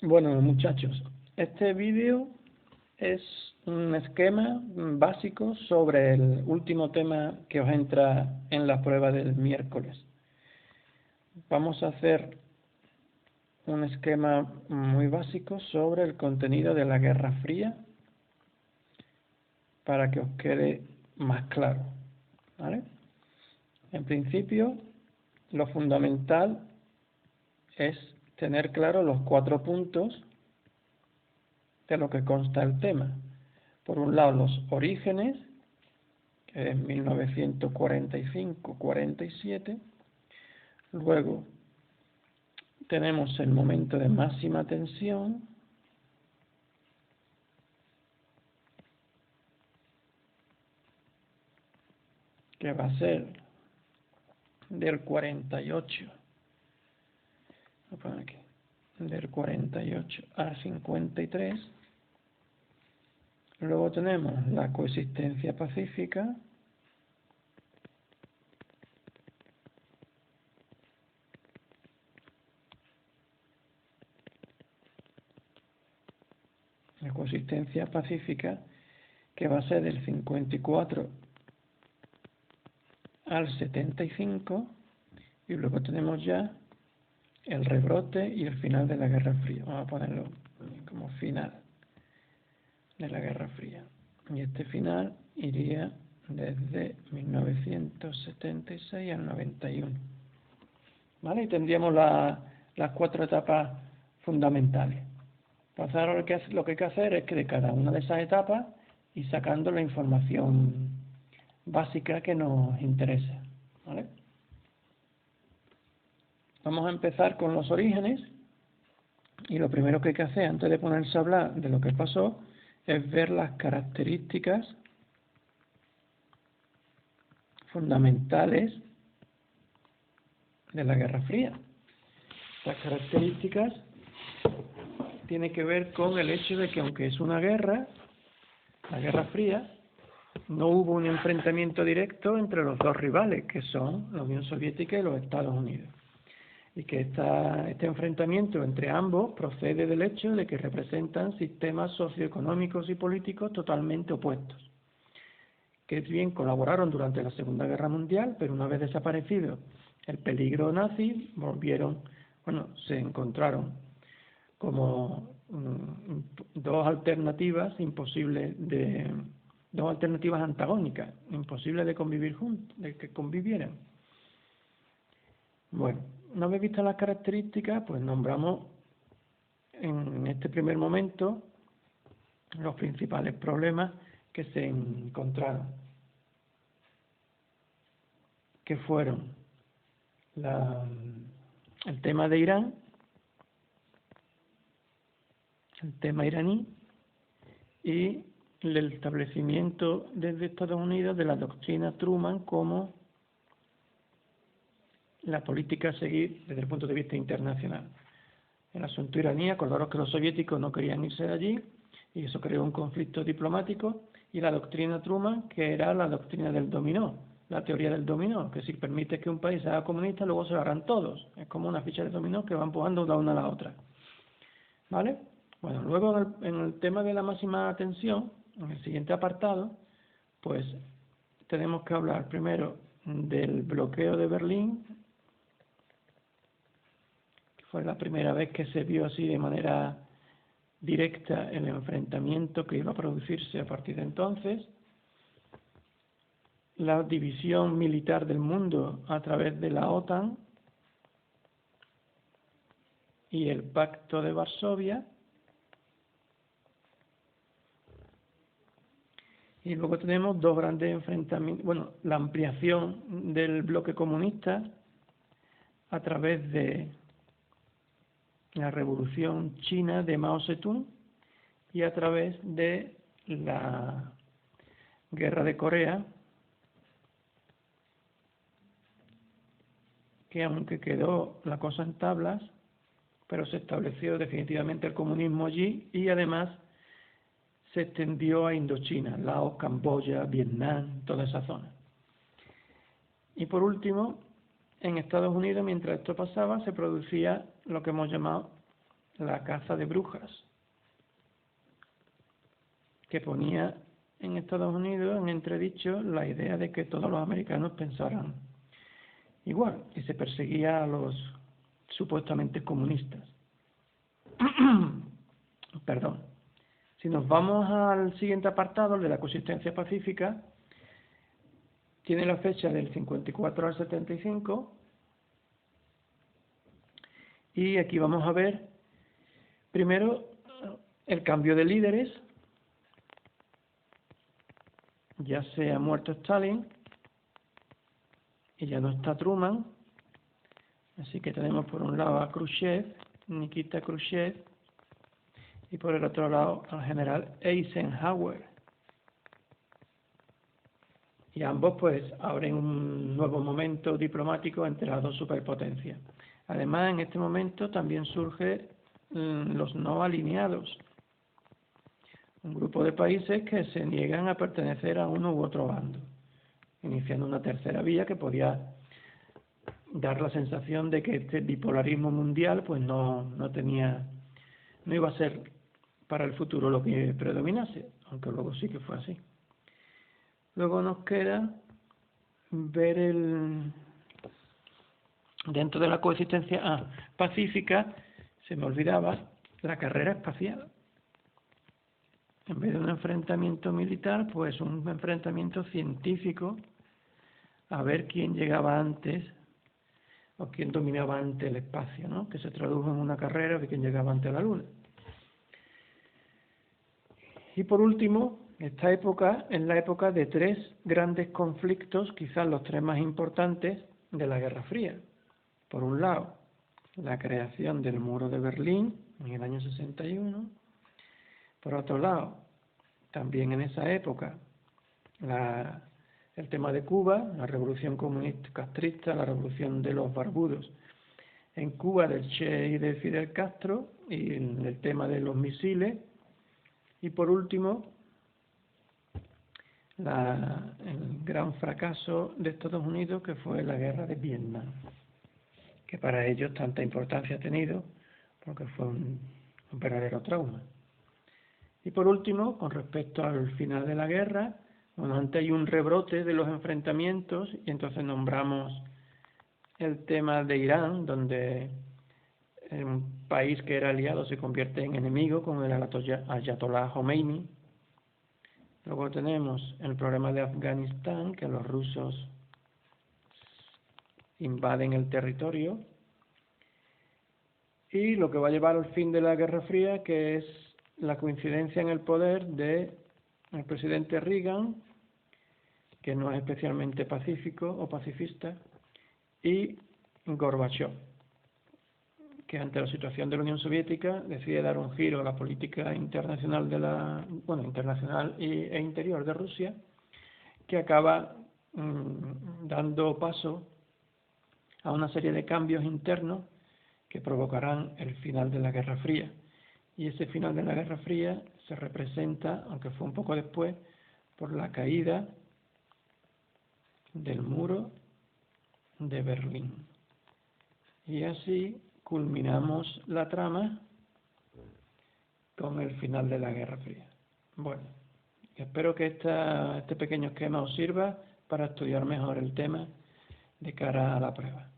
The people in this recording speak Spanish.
Bueno, muchachos, este vídeo es un esquema básico sobre el último tema que os entra en la prueba del miércoles. Vamos a hacer un esquema muy básico sobre el contenido de la Guerra Fría para que os quede más claro, ¿vale? En principio, lo fundamental es tener claro los 4 puntos de lo que consta el tema. Por un lado, los orígenes, que es 1945-47. Luego tenemos el momento de máxima tensión, que va a ser del 48, voy a poner aquí, del 48 al 53. Luego tenemos la coexistencia pacífica, que va a ser del 54 al 75, y luego tenemos ya el rebrote y el final de la Guerra Fría. Vamos a ponerlo como final de la Guerra Fría. Y este final iría desde 1976 al 91. ¿Vale? Y tendríamos las 4 etapas fundamentales. Pues ahora lo que hay que hacer es que de cada una de esas etapas ir sacando la información básica que nos interesa. ¿Vale? Vamos a empezar con los orígenes, y lo primero que hay que hacer antes de ponerse a hablar de lo que pasó es ver las características fundamentales de la Guerra Fría. Estas características tienen que ver con el hecho de que, aunque es una guerra, la Guerra Fría, no hubo un enfrentamiento directo entre los dos rivales, que son la Unión Soviética y los Estados Unidos. Y que este enfrentamiento entre ambos procede del hecho de que representan sistemas socioeconómicos y políticos totalmente opuestos, que bien colaboraron durante la Segunda Guerra Mundial, pero una vez desaparecido el peligro nazi, se encontraron como dos alternativas antagónicas, imposibles de convivir juntos, de que convivieran. Bueno, una vez vistas las características, pues nombramos en este primer momento los principales problemas que se encontraron, que fueron el tema de Irán, el tema iraní y el establecimiento desde Estados Unidos de la doctrina Truman como la política a seguir desde el punto de vista internacional. El asunto iraní, acordaros que los soviéticos no querían irse de allí y eso creó un conflicto diplomático, y la doctrina Truman, que era la doctrina del dominó, la teoría del dominó, que si permite que un país sea comunista, luego se lo harán todos. Es como una ficha de dominó que va empujando la una a la otra. ¿Vale? Bueno, luego en el tema de la máxima tensión, en el siguiente apartado, pues tenemos que hablar primero del bloqueo de Berlín, que fue la primera vez que se vio así de manera directa el enfrentamiento que iba a producirse a partir de entonces, la división militar del mundo a través de la OTAN y el Pacto de Varsovia, y luego tenemos dos grandes enfrentamientos, la ampliación del bloque comunista a través de la Revolución China de Mao Zedong y a través de la Guerra de Corea, que aunque quedó la cosa en tablas, pero se estableció definitivamente el comunismo allí, y además se extendió a Indochina, Laos, Camboya, Vietnam, toda esa zona. Y por último, en Estados Unidos, mientras esto pasaba, se producía lo que hemos llamado la caza de brujas, que ponía en Estados Unidos en entredicho la idea de que todos los americanos pensaran igual, y se perseguía a los supuestamente comunistas. Perdón. Si nos vamos al siguiente apartado, el de la coexistencia pacífica, tiene la fecha del 54 al 75, y aquí vamos a ver primero el cambio de líderes. Ya se ha muerto Stalin y ya no está Truman, así que tenemos por un lado a Khrushchev, Nikita Khrushchev, y por el otro lado al general Eisenhower. Y ambos pues abren un nuevo momento diplomático entre las dos superpotencias. Además, en este momento también surgen los no alineados, un grupo de países que se niegan a pertenecer a uno u otro bando, iniciando una tercera vía que podía dar la sensación de que este bipolarismo mundial pues no iba a ser para el futuro lo que predominase, aunque luego sí que fue así. Luego nos queda ver dentro de la coexistencia pacífica, se me olvidaba, la carrera espacial. En vez de un enfrentamiento militar, pues un enfrentamiento científico, a ver quién llegaba antes o quién dominaba antes el espacio, ¿no? Que se tradujo en una carrera de quién llegaba antes a la Luna. Y por último, esta época es la época de tres grandes conflictos, quizás los tres más importantes de la Guerra Fría. Por un lado, la creación del muro de Berlín en el año 61. Por otro lado, también en esa época, el tema de Cuba, la revolución comunista castrista, la revolución de los barbudos en Cuba del Che y de Fidel Castro, y el tema de los misiles. Y por último, el gran fracaso de Estados Unidos, que fue la guerra de Vietnam, que para ellos tanta importancia ha tenido, porque fue un verdadero trauma. Y por último, con respecto al final de la guerra, bueno, antes hay un rebrote de los enfrentamientos, y entonces nombramos el tema de Irán, donde un país que era aliado se convierte en enemigo con el Ayatollah Khomeini. Luego tenemos el problema de Afganistán, que los rusos invaden el territorio. Y lo que va a llevar al fin de la Guerra Fría, que es la coincidencia en el poder de el presidente Reagan, que no es especialmente pacífico o pacifista, y Gorbachev, que ante la situación de la Unión Soviética decide dar un giro a la política internacional internacional e interior de Rusia, que acaba dando paso a una serie de cambios internos que provocarán el final de la Guerra Fría. Y ese final de la Guerra Fría se representa, aunque fue un poco después, por la caída del muro de Berlín. Y así culminamos la trama con el final de la Guerra Fría. Bueno, espero que este pequeño esquema os sirva para estudiar mejor el tema de cara a la prueba.